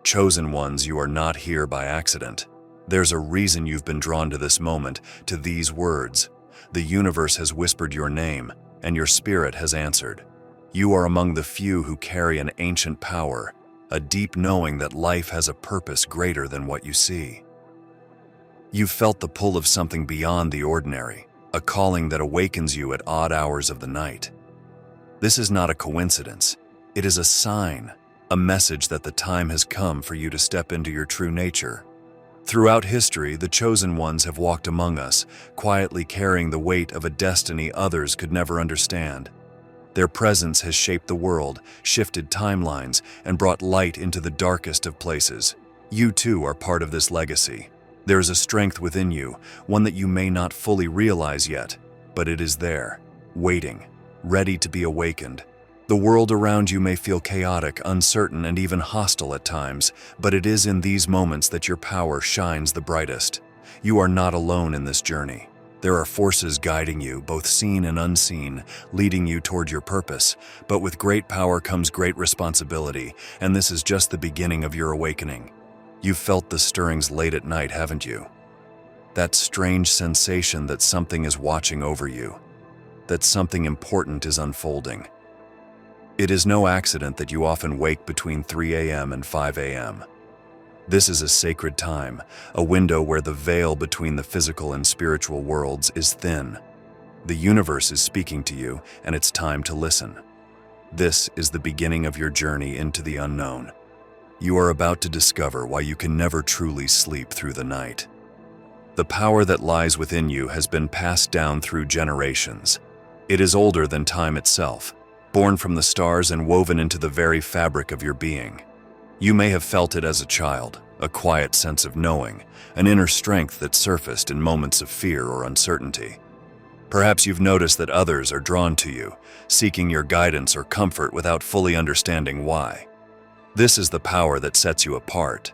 Chosen ones, you are not here by accident. There's a reason you've been drawn to this moment, to these words. The universe has whispered your name, and your spirit has answered. You are among the few who carry an ancient power, a deep knowing that life has a purpose greater than what you see. You've felt the pull of something beyond the ordinary, a calling that awakens you at odd hours of the night. This is not a coincidence. It is a sign, a message that the time has come for you to step into your true nature. Throughout history, the chosen ones have walked among us, quietly carrying the weight of a destiny others could never understand. Their presence has shaped the world, shifted timelines, and brought light into the darkest of places. You too are part of this legacy. There is a strength within you, one that you may not fully realize yet, but it is there, waiting, ready to be awakened. The world around you may feel chaotic, uncertain, and even hostile at times, but it is in these moments that your power shines the brightest. You are not alone in this journey. There are forces guiding you, both seen and unseen, leading you toward your purpose. But with great power comes great responsibility, and this is just the beginning of your awakening. You've felt the stirrings late at night, haven't you? That strange sensation that something is watching over you, that something important is unfolding. It is no accident that you often wake between 3 a.m. and 5 a.m. This is a sacred time, a window where the veil between the physical and spiritual worlds is thin. The universe is speaking to you, and it's time to listen. This is the beginning of your journey into the unknown. You are about to discover why you can never truly sleep through the night. The power that lies within you has been passed down through generations. It is older than time itself, born from the stars and woven into the very fabric of your being. You may have felt it as a child, a quiet sense of knowing, an inner strength that surfaced in moments of fear or uncertainty. Perhaps you've noticed that others are drawn to you, seeking your guidance or comfort without fully understanding why. This is the power that sets you apart.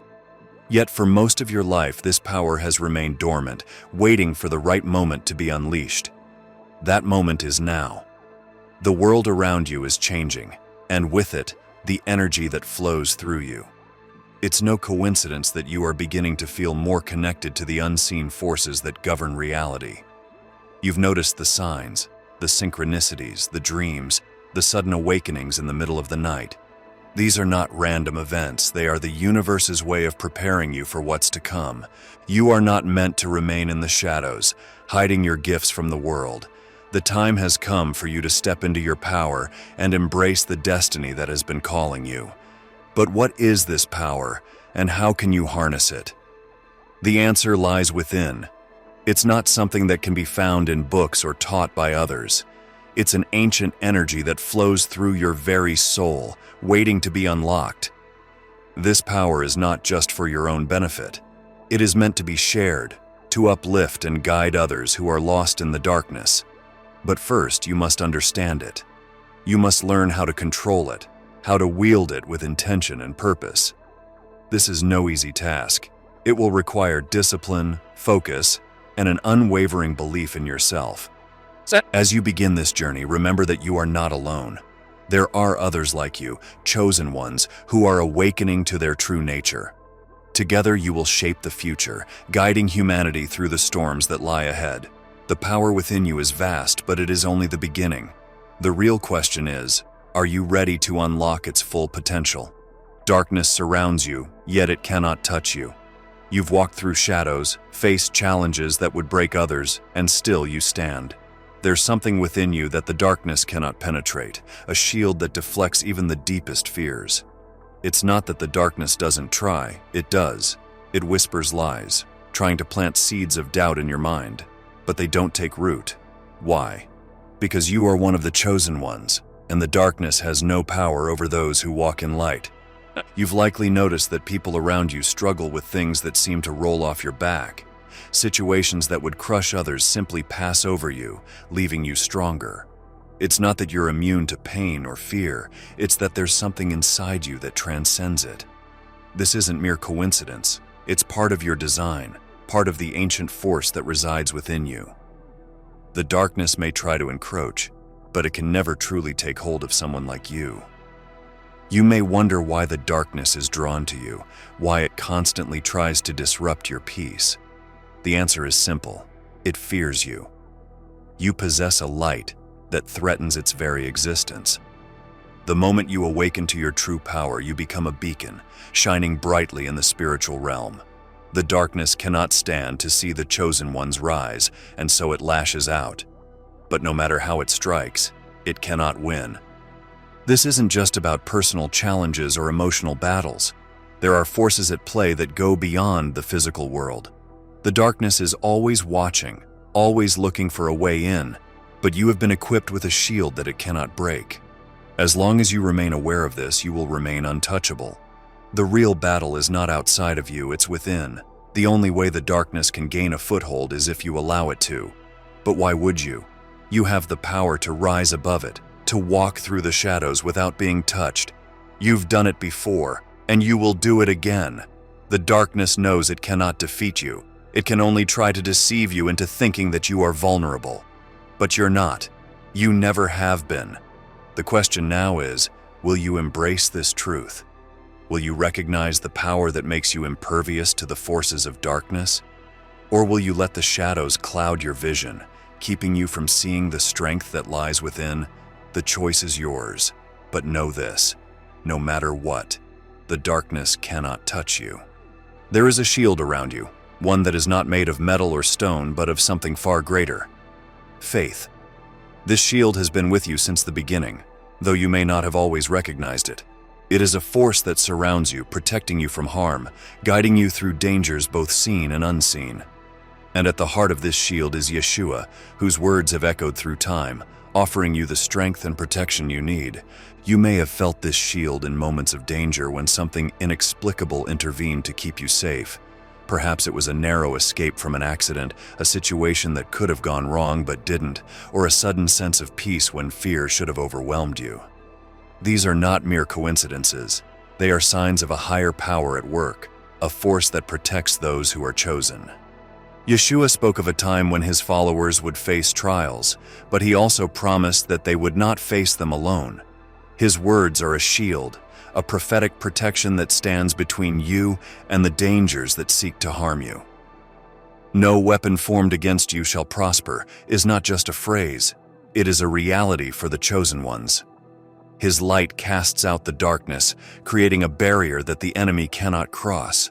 Yet for most of your life, this power has remained dormant, waiting for the right moment to be unleashed. That moment is now. The world around you is changing, and with it, the energy that flows through you. It's no coincidence that you are beginning to feel more connected to the unseen forces that govern reality. You've noticed the signs, the synchronicities, the dreams, the sudden awakenings in the middle of the night. These are not random events. They are the universe's way of preparing you for what's to come. You are not meant to remain in the shadows, hiding your gifts from the world. The time has come for you to step into your power and embrace the destiny that has been calling you. But what is this power, and how can you harness it? The answer lies within. It's not something that can be found in books or taught by others. It's an ancient energy that flows through your very soul, waiting to be unlocked. This power is not just for your own benefit. It is meant to be shared, to uplift and guide others who are lost in the darkness. But first, you must understand it. You must learn how to control it, how to wield it with intention and purpose. This is no easy task. It will require discipline, focus, and an unwavering belief in yourself. As you begin this journey, remember that you are not alone. There are others like you, chosen ones, who are awakening to their true nature. Together you will shape the future, guiding humanity through the storms that lie ahead. The power within you is vast, but it is only the beginning. The real question is, are you ready to unlock its full potential? Darkness surrounds you, yet it cannot touch you. You've walked through shadows, faced challenges that would break others, and still you stand. There's something within you that the darkness cannot penetrate, a shield that deflects even the deepest fears. It's not that the darkness doesn't try, it does. It whispers lies, trying to plant seeds of doubt in your mind. But they don't take root. Why? Because you are one of the chosen ones, and the darkness has no power over those who walk in light. You've likely noticed that people around you struggle with things that seem to roll off your back. Situations that would crush others simply pass over you, leaving you stronger. It's not that you're immune to pain or fear, it's that there's something inside you that transcends it. This isn't mere coincidence, it's part of your design, part of the ancient force that resides within you. The darkness may try to encroach, but it can never truly take hold of someone like you. You may wonder why the darkness is drawn to you, why it constantly tries to disrupt your peace. The answer is simple. It fears you. You possess a light that threatens its very existence. The moment you awaken to your true power, you become a beacon, shining brightly in the spiritual realm. The darkness cannot stand to see the chosen ones rise, and so it lashes out. But no matter how it strikes, it cannot win. This isn't just about personal challenges or emotional battles. There are forces at play that go beyond the physical world. The darkness is always watching, always looking for a way in, but you have been equipped with a shield that it cannot break. As long as you remain aware of this, you will remain untouchable. The real battle is not outside of you, it's within. The only way the darkness can gain a foothold is if you allow it to. But why would you? You have the power to rise above it, to walk through the shadows without being touched. You've done it before, and you will do it again. The darkness knows it cannot defeat you. It can only try to deceive you into thinking that you are vulnerable. But you're not. You never have been. The question now is, will you embrace this truth? Will you recognize the power that makes you impervious to the forces of darkness? Or will you let the shadows cloud your vision, keeping you from seeing the strength that lies within? The choice is yours, but know this, no matter what, the darkness cannot touch you. There is a shield around you, one that is not made of metal or stone, but of something far greater: faith. This shield has been with you since the beginning, though you may not have always recognized it. It is a force that surrounds you, protecting you from harm, guiding you through dangers both seen and unseen. And at the heart of this shield is Yeshua, whose words have echoed through time, offering you the strength and protection you need. You may have felt this shield in moments of danger when something inexplicable intervened to keep you safe. Perhaps it was a narrow escape from an accident, a situation that could have gone wrong but didn't, or a sudden sense of peace when fear should have overwhelmed you. These are not mere coincidences. They are signs of a higher power at work, a force that protects those who are chosen. Yeshua spoke of a time when his followers would face trials, but he also promised that they would not face them alone. His words are a shield, a prophetic protection that stands between you and the dangers that seek to harm you. "No weapon formed against you shall prosper" is not just a phrase, it is a reality for the chosen ones. His light casts out the darkness, creating a barrier that the enemy cannot cross.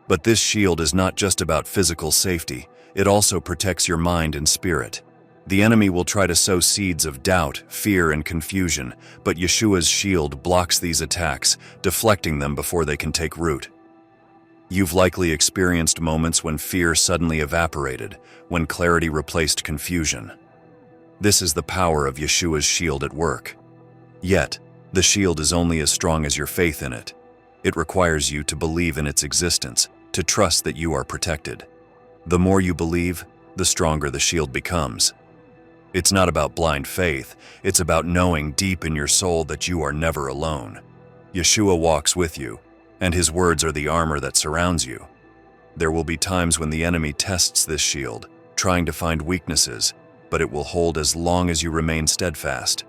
But this shield is not just about physical safety, it also protects your mind and spirit. The enemy will try to sow seeds of doubt, fear, and confusion, but Yeshua's shield blocks these attacks, deflecting them before they can take root. You've likely experienced moments when fear suddenly evaporated, when clarity replaced confusion. This is the power of Yeshua's shield at work. Yet, the shield is only as strong as your faith in it. It requires you to believe in its existence, to trust that you are protected. The more you believe, the stronger the shield becomes. It's not about blind faith, it's about knowing deep in your soul that you are never alone. Yeshua walks with you, and his words are the armor that surrounds you. There will be times when the enemy tests this shield, trying to find weaknesses, but it will hold as long as you remain steadfast.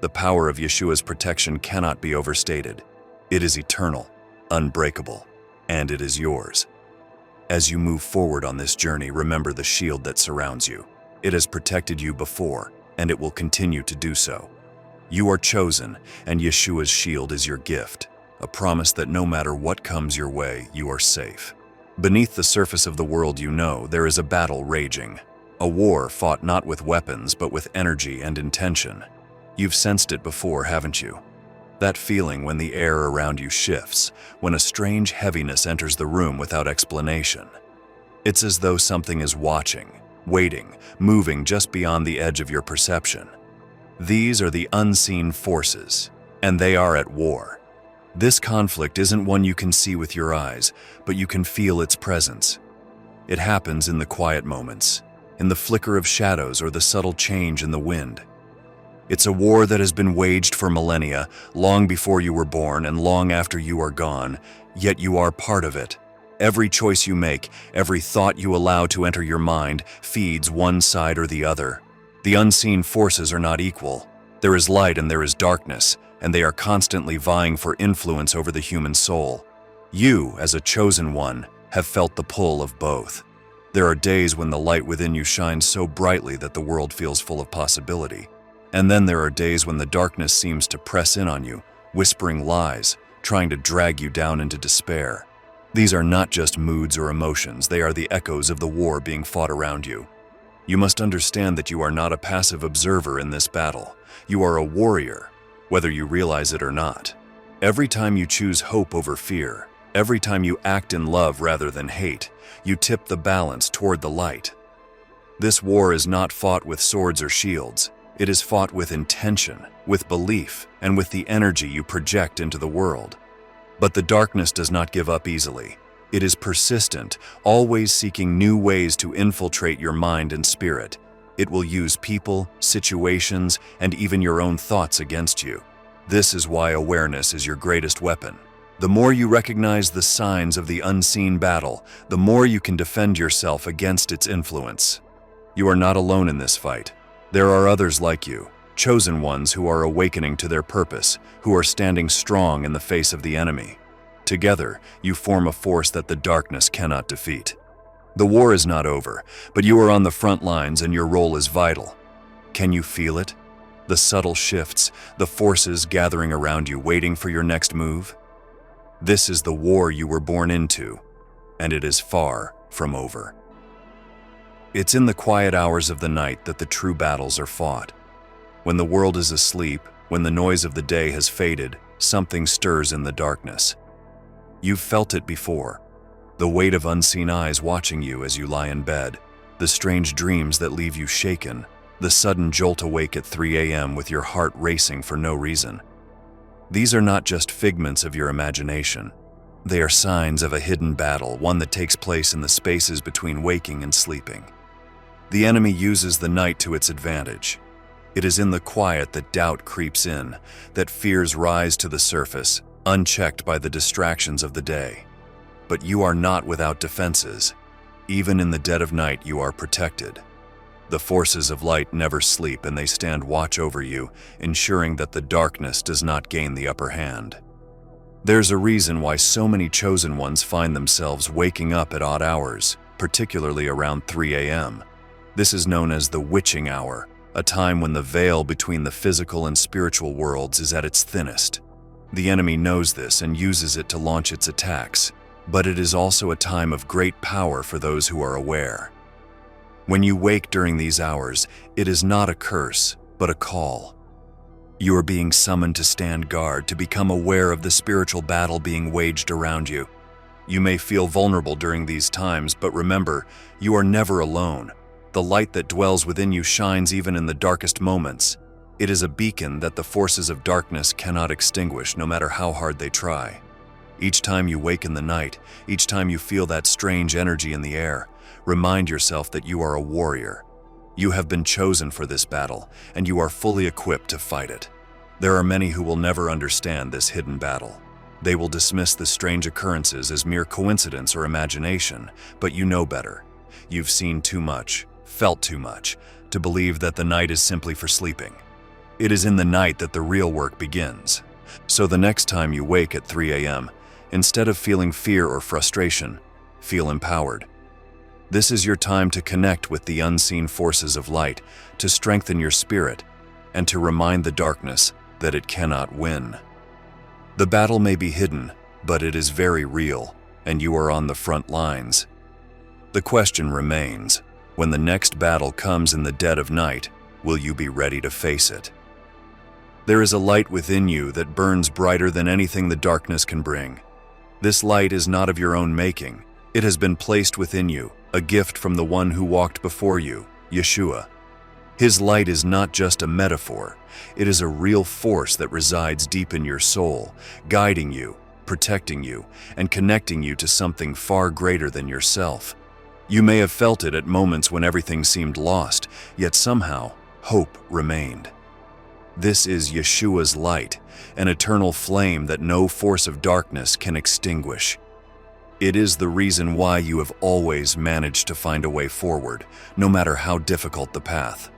The power of Yeshua's protection cannot be overstated. It is eternal, unbreakable, and it is yours. As you move forward on this journey, remember the shield that surrounds you. It has protected you before, and it will continue to do so. You are chosen, and Yeshua's shield is your gift, a promise that no matter what comes your way, you are safe. Beneath the surface of the world you know, there is a battle raging, a war fought not with weapons but with energy and intention. You've sensed it before, haven't you? That feeling when the air around you shifts, when a strange heaviness enters the room without explanation. It's as though something is watching, waiting, moving just beyond the edge of your perception. These are the unseen forces, and they are at war. This conflict isn't one you can see with your eyes, but you can feel its presence. It happens in the quiet moments, in the flicker of shadows or the subtle change in the wind. It's a war that has been waged for millennia, long before you were born and long after you are gone, yet you are part of it. Every choice you make, every thought you allow to enter your mind, feeds one side or the other. The unseen forces are not equal. There is light and there is darkness, and they are constantly vying for influence over the human soul. You, as a chosen one, have felt the pull of both. There are days when the light within you shines so brightly that the world feels full of possibility. And then there are days when the darkness seems to press in on you, whispering lies, trying to drag you down into despair. These are not just moods or emotions, they are the echoes of the war being fought around you. You must understand that you are not a passive observer in this battle. You are a warrior, whether you realize it or not. Every time you choose hope over fear, every time you act in love rather than hate, you tip the balance toward the light. This war is not fought with swords or shields. It is fought with intention, with belief, and with the energy you project into the world. But the darkness does not give up easily. It is persistent, always seeking new ways to infiltrate your mind and spirit. It will use people, situations, and even your own thoughts against you. This is why awareness is your greatest weapon. The more you recognize the signs of the unseen battle, the more you can defend yourself against its influence. You are not alone in this fight. There are others like you, chosen ones who are awakening to their purpose, who are standing strong in the face of the enemy. Together, you form a force that the darkness cannot defeat. The war is not over, but you are on the front lines and your role is vital. Can you feel it? The subtle shifts, the forces gathering around you waiting for your next move? This is the war you were born into, and it is far from over. It's in the quiet hours of the night that the true battles are fought. When the world is asleep, when the noise of the day has faded, something stirs in the darkness. You've felt it before. The weight of unseen eyes watching you as you lie in bed, the strange dreams that leave you shaken, the sudden jolt awake at 3 a.m. with your heart racing for no reason. These are not just figments of your imagination. They are signs of a hidden battle, one that takes place in the spaces between waking and sleeping. The enemy uses the night to its advantage. It is in the quiet that doubt creeps in, that fears rise to the surface, unchecked by the distractions of the day. But you are not without defenses. Even in the dead of night, you are protected. The forces of light never sleep, and they stand watch over you, ensuring that the darkness does not gain the upper hand. There's a reason why so many chosen ones find themselves waking up at odd hours, particularly around 3 a.m. This is known as the witching hour, a time when the veil between the physical and spiritual worlds is at its thinnest. The enemy knows this and uses it to launch its attacks, but it is also a time of great power for those who are aware. When you wake during these hours, it is not a curse, but a call. You are being summoned to stand guard, to become aware of the spiritual battle being waged around you. You may feel vulnerable during these times, but remember, you are never alone. The light that dwells within you shines even in the darkest moments. It is a beacon that the forces of darkness cannot extinguish, no matter how hard they try. Each time you wake in the night, each time you feel that strange energy in the air, remind yourself that you are a warrior. You have been chosen for this battle, and you are fully equipped to fight it. There are many who will never understand this hidden battle. They will dismiss the strange occurrences as mere coincidence or imagination, but you know better. You've seen too much, felt too much, to believe that the night is simply for sleeping. It is in the night that the real work begins. So the next time you wake at 3 a.m., instead of feeling fear or frustration, feel empowered. This is your time to connect with the unseen forces of light, to strengthen your spirit, and to remind the darkness that it cannot win. The battle may be hidden, but it is very real, and you are on the front lines. The question remains, when the next battle comes in the dead of night, will you be ready to face it? There is a light within you that burns brighter than anything the darkness can bring. This light is not of your own making. It has been placed within you, a gift from the one who walked before you, Yeshua. His light is not just a metaphor. It is a real force that resides deep in your soul, guiding you, protecting you, and connecting you to something far greater than yourself. You may have felt it at moments when everything seemed lost, yet somehow hope remained. This is Yeshua's light, an eternal flame that no force of darkness can extinguish. It is the reason why you have always managed to find a way forward, no matter how difficult the path.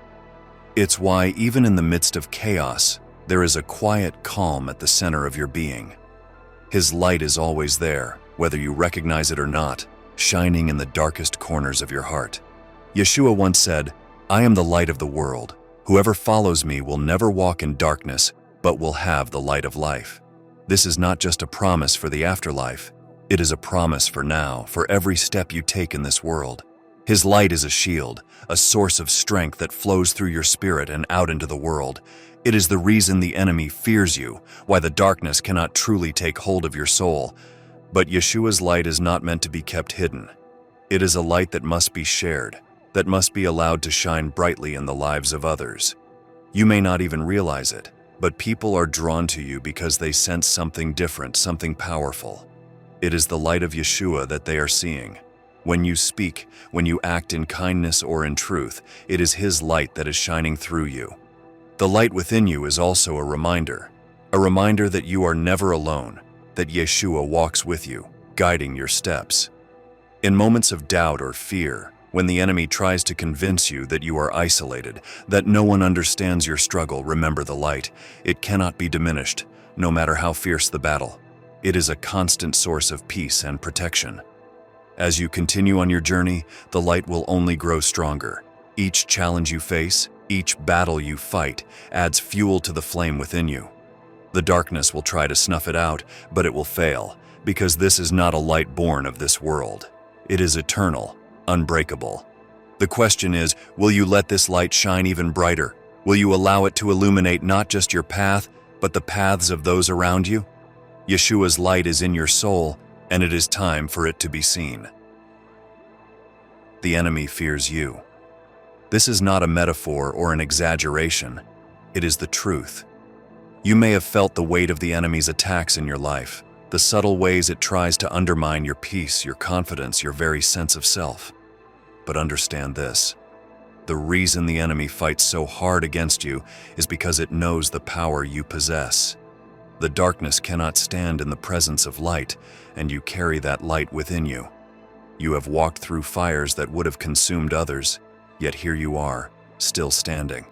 It's why, even in the midst of chaos, There is a quiet calm at the center of your being. His light is always there, whether you recognize it or not, shining in the darkest corners of your heart. Yeshua once said, "I am the light of the world. Whoever follows me will never walk in darkness, but will have the light of life." This is not just a promise for the afterlife. It is a promise for now, for every step you take in this world. His light is a shield, a source of strength that flows through your spirit and out into the world. It is the reason the enemy fears you, why the darkness cannot truly take hold of your soul. But Yeshua's light is not meant to be kept hidden. It is a light that must be shared, that must be allowed to shine brightly in the lives of others. You may not even realize it, but people are drawn to you because they sense something different, something powerful. It is the light of Yeshua that they are seeing. When you speak, when you act in kindness or in truth, it is His light that is shining through you. The light within you is also a reminder that you are never alone, that Yeshua walks with you, guiding your steps. In moments of doubt or fear, when the enemy tries to convince you that you are isolated, that no one understands your struggle, remember the light. It cannot be diminished, no matter how fierce the battle. It is a constant source of peace and protection. As you continue on your journey, the light will only grow stronger. Each challenge you face, each battle you fight, adds fuel to the flame within you. The darkness will try to snuff it out, but it will fail, because this is not a light born of this world. It is eternal, unbreakable. The question is, will you let this light shine even brighter? Will you allow it to illuminate not just your path, but the paths of those around you? Yeshua's light is in your soul, and it is time for it to be seen. The enemy fears you. This is not a metaphor or an exaggeration. It is the truth. You may have felt the weight of the enemy's attacks in your life, the subtle ways it tries to undermine your peace, your confidence, your very sense of self. But understand this: the reason the enemy fights so hard against you is because it knows the power you possess. The darkness cannot stand in the presence of light, and you carry that light within you. You have walked through fires that would have consumed others, yet here you are, still standing.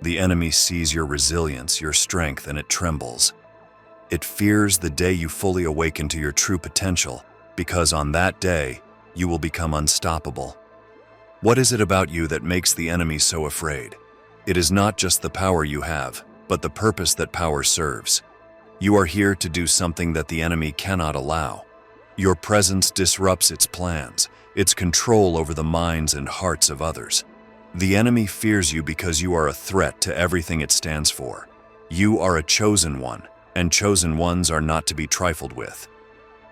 The enemy sees your resilience, your strength, and it trembles. It fears the day you fully awaken to your true potential, because on that day, you will become unstoppable. What is it about you that makes the enemy so afraid? It is not just the power you have, but the purpose that power serves. You are here to do something that the enemy cannot allow. Your presence disrupts its plans, its control over the minds and hearts of others. The enemy fears you because you are a threat to everything it stands for. You are a chosen one, and chosen ones are not to be trifled with.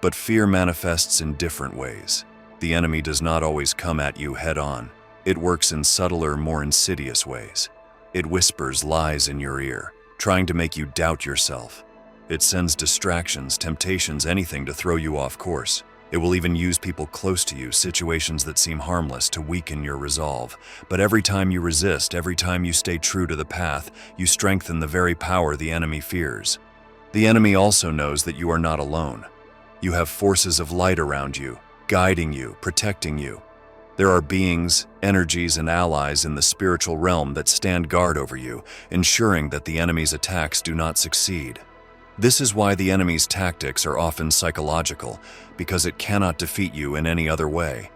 But fear manifests in different ways. The enemy does not always come at you head-on. It works in subtler, more insidious ways. It whispers lies in your ear, trying to make you doubt yourself. It sends distractions, temptations, anything to throw you off course. It will even use people close to you, situations that seem harmless, to weaken your resolve. But every time you resist, every time you stay true to the path, you strengthen the very power the enemy fears. The enemy also knows that you are not alone. You have forces of light around you, guiding you, protecting you. There are beings, energies, and allies in the spiritual realm that stand guard over you, ensuring that the enemy's attacks do not succeed. This is why the enemy's tactics are often psychological, because it cannot defeat you in any other way.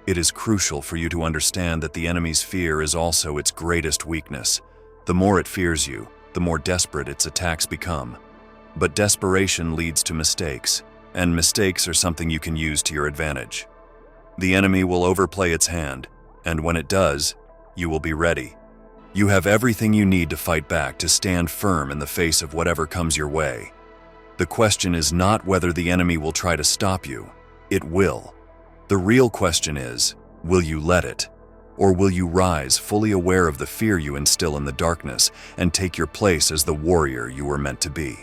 It is crucial for you to understand that the enemy's fear is also its greatest weakness. The more it fears you, the more desperate its attacks become. But desperation leads to mistakes, and mistakes are something you can use to your advantage. The enemy will overplay its hand, and when it does, you will be ready. You have everything you need to fight back, to stand firm in the face of whatever comes your way. The question is not whether the enemy will try to stop you. It will. The real question is, will you let it? Or will you rise, fully aware of the fear you instill in the darkness, and take your place as the warrior you were meant to be?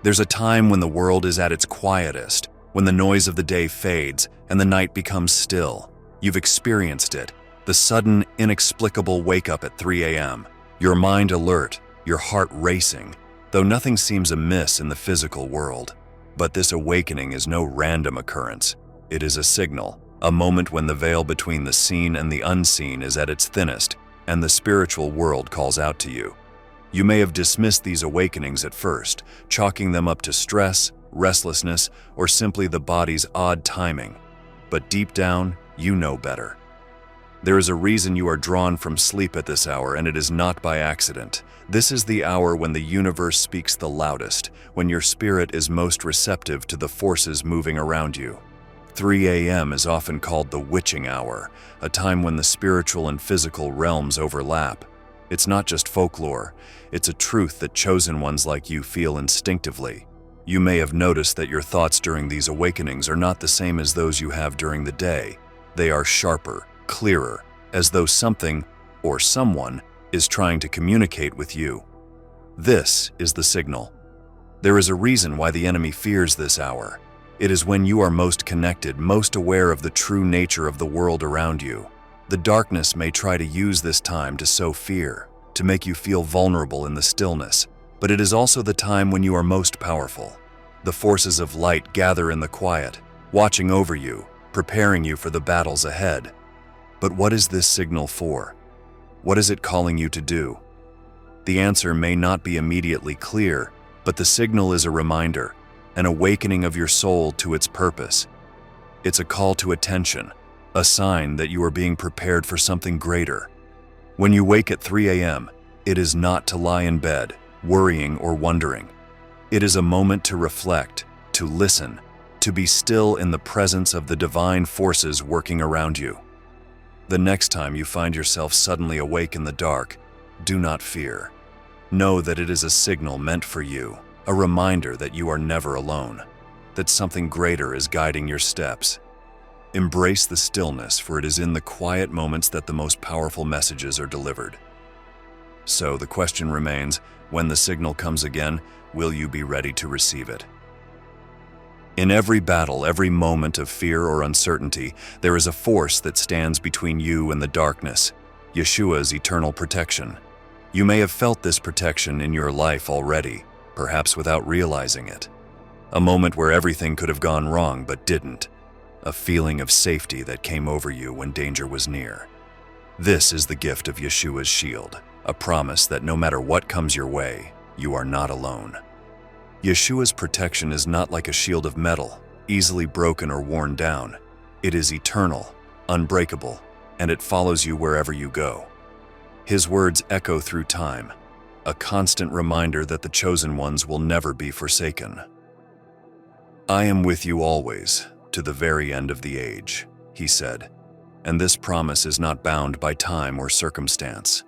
There's a time when the world is at its quietest, when the noise of the day fades and the night becomes still. You've experienced it. The sudden, inexplicable wake-up at 3 a.m., your mind alert, your heart racing, though nothing seems amiss in the physical world. But this awakening is no random occurrence. It is a signal, a moment when the veil between the seen and the unseen is at its thinnest, and the spiritual world calls out to you. You may have dismissed these awakenings at first, chalking them up to stress, restlessness, or simply the body's odd timing. But deep down, you know better. There is a reason you are drawn from sleep at this hour, and it is not by accident. This is the hour when the universe speaks the loudest, when your spirit is most receptive to the forces moving around you. 3 a.m. is often called the witching hour, a time when the spiritual and physical realms overlap. It's not just folklore, it's a truth that chosen ones like you feel instinctively. You may have noticed that your thoughts during these awakenings are not the same as those you have during the day. They are sharper, clearer, as though something or someone is trying to communicate with you. This is the signal. There is a reason why the enemy fears this hour. It is when you are most connected, most aware of the true nature of the world around you. The darkness may try to use this time to sow fear, to make you feel vulnerable in the stillness, but it is also the time when you are most powerful. The forces of light gather in the quiet, watching over you, preparing you for the battles ahead. But what is this signal for? What is it calling you to do? The answer may not be immediately clear, but the signal is a reminder, an awakening of your soul to its purpose. It's a call to attention, a sign that you are being prepared for something greater. When you wake at 3 a.m., it is not to lie in bed, worrying or wondering. It is a moment to reflect, to listen, to be still in the presence of the divine forces working around you. The next time you find yourself suddenly awake in the dark, do not fear. Know that it is a signal meant for you, a reminder that you are never alone, that something greater is guiding your steps. Embrace the stillness, for it is in the quiet moments that the most powerful messages are delivered. So the question remains, when the signal comes again, will you be ready to receive it? In every battle, every moment of fear or uncertainty, there is a force that stands between you and the darkness, Yeshua's eternal protection. You may have felt this protection in your life already, perhaps without realizing it. A moment where everything could have gone wrong but didn't. A feeling of safety that came over you when danger was near. This is the gift of Yeshua's shield, a promise that no matter what comes your way, you are not alone. Yeshua's protection is not like a shield of metal, easily broken or worn down. It is eternal, unbreakable, and it follows you wherever you go. His words echo through time, a constant reminder that the chosen ones will never be forsaken. I am with you always, to the very end of the age, he said, and this promise is not bound by time or circumstance.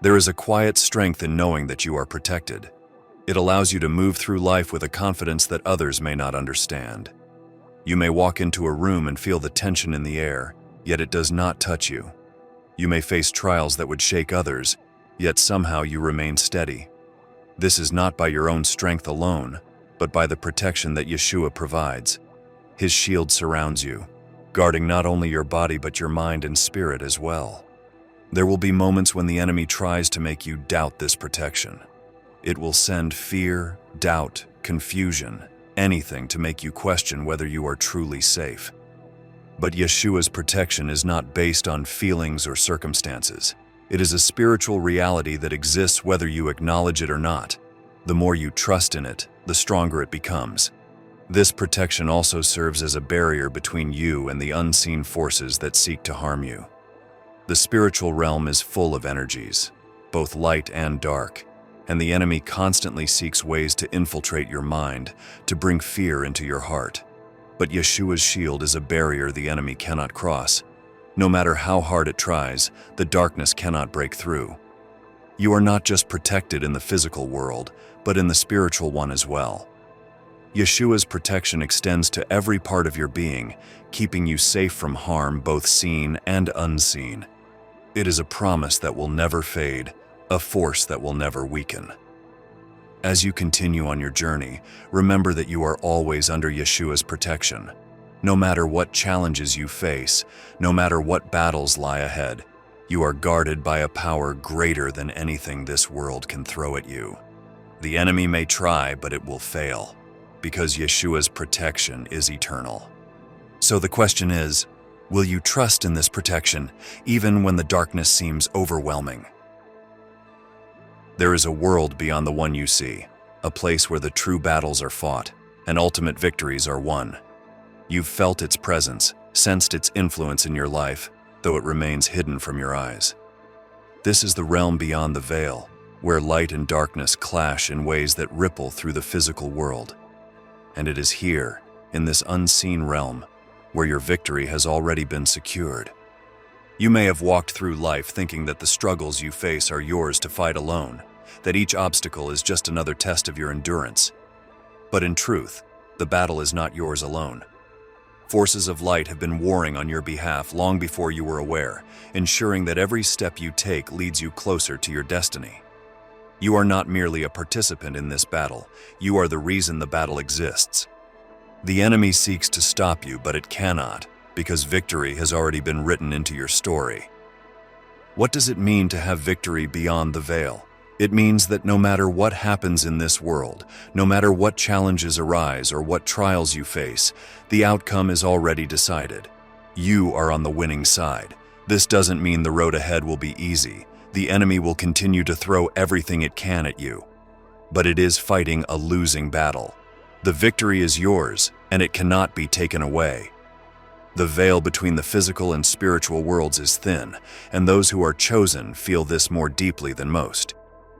There is a quiet strength in knowing that you are protected. It allows you to move through life with a confidence that others may not understand. You may walk into a room and feel the tension in the air, yet it does not touch you. You may face trials that would shake others, yet somehow you remain steady. This is not by your own strength alone, but by the protection that Yeshua provides. His shield surrounds you, guarding not only your body but your mind and spirit as well. There will be moments when the enemy tries to make you doubt this protection. It will send fear, doubt, confusion, anything to make you question whether you are truly safe. But Yeshua's protection is not based on feelings or circumstances. It is a spiritual reality that exists whether you acknowledge it or not. The more you trust in it, the stronger it becomes. This protection also serves as a barrier between you and the unseen forces that seek to harm you. The spiritual realm is full of energies, both light and dark, and the enemy constantly seeks ways to infiltrate your mind, to bring fear into your heart. But Yeshua's shield is a barrier the enemy cannot cross. No matter how hard it tries, the darkness cannot break through. You are not just protected in the physical world, but in the spiritual one as well. Yeshua's protection extends to every part of your being, keeping you safe from harm both seen and unseen. It is a promise that will never fade, a force that will never weaken. As you continue on your journey, remember that you are always under Yeshua's protection. No matter what challenges you face, no matter what battles lie ahead, you are guarded by a power greater than anything this world can throw at you. The enemy may try, but it will fail, because Yeshua's protection is eternal. So the question is, will you trust in this protection, even when the darkness seems overwhelming? There is a world beyond the one you see, a place where the true battles are fought and ultimate victories are won. You've felt its presence, sensed its influence in your life, though it remains hidden from your eyes. This is the realm beyond the veil, where light and darkness clash in ways that ripple through the physical world. And it is here, in this unseen realm, where your victory has already been secured. You may have walked through life thinking that the struggles you face are yours to fight alone, that each obstacle is just another test of your endurance. But in truth, the battle is not yours alone. Forces of light have been warring on your behalf long before you were aware, ensuring that every step you take leads you closer to your destiny. You are not merely a participant in this battle, you are the reason the battle exists. The enemy seeks to stop you, but it cannot, because victory has already been written into your story. What does it mean to have victory beyond the veil? It means that no matter what happens in this world, no matter what challenges arise or what trials you face, the outcome is already decided. You are on the winning side. This doesn't mean the road ahead will be easy. The enemy will continue to throw everything it can at you. But it is fighting a losing battle. The victory is yours, and it cannot be taken away. The veil between the physical and spiritual worlds is thin, and those who are chosen feel this more deeply than most.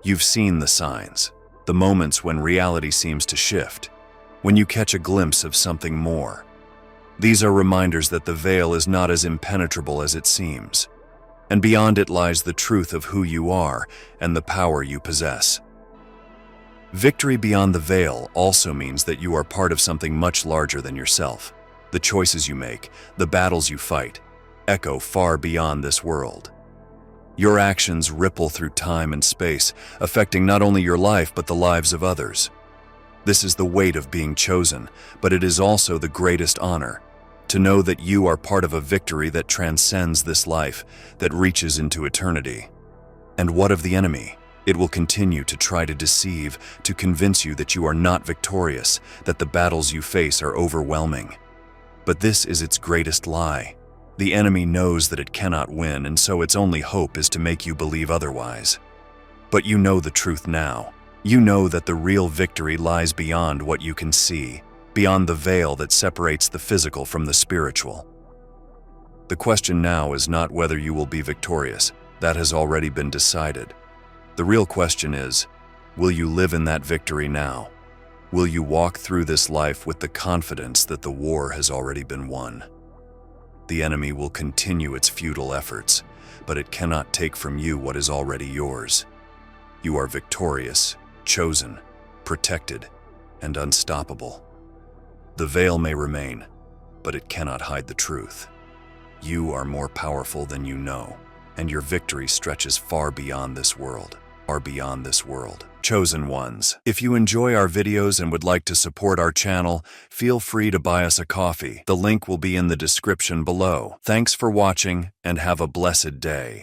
You've seen the signs, the moments when reality seems to shift, when you catch a glimpse of something more. These are reminders that the veil is not as impenetrable as it seems, and beyond it lies the truth of who you are and the power you possess. Victory beyond the veil also means that you are part of something much larger than yourself. The choices you make, the battles you fight, echo far beyond this world. Your actions ripple through time and space, affecting not only your life but the lives of others. This is the weight of being chosen, but it is also the greatest honor, to know that you are part of a victory that transcends this life, that reaches into eternity. And what of the enemy? It will continue to try to deceive, to convince you that you are not victorious, that the battles you face are overwhelming. But this is its greatest lie. The enemy knows that it cannot win, and so its only hope is to make you believe otherwise. But you know the truth now. You know that the real victory lies beyond what you can see, beyond the veil that separates the physical from the spiritual. The question now is not whether you will be victorious. That has already been decided. The real question is, will you live in that victory now? Will you walk through this life with the confidence that the war has already been won? The enemy will continue its futile efforts, but it cannot take from you what is already yours. You are victorious, chosen, protected, and unstoppable. The veil may remain, but it cannot hide the truth. You are more powerful than you know, and your victory stretches far beyond this world. Chosen ones. If you enjoy our videos and would like to support our channel, feel free to buy us a coffee. The link will be in the description below. Thanks for watching and have a blessed day.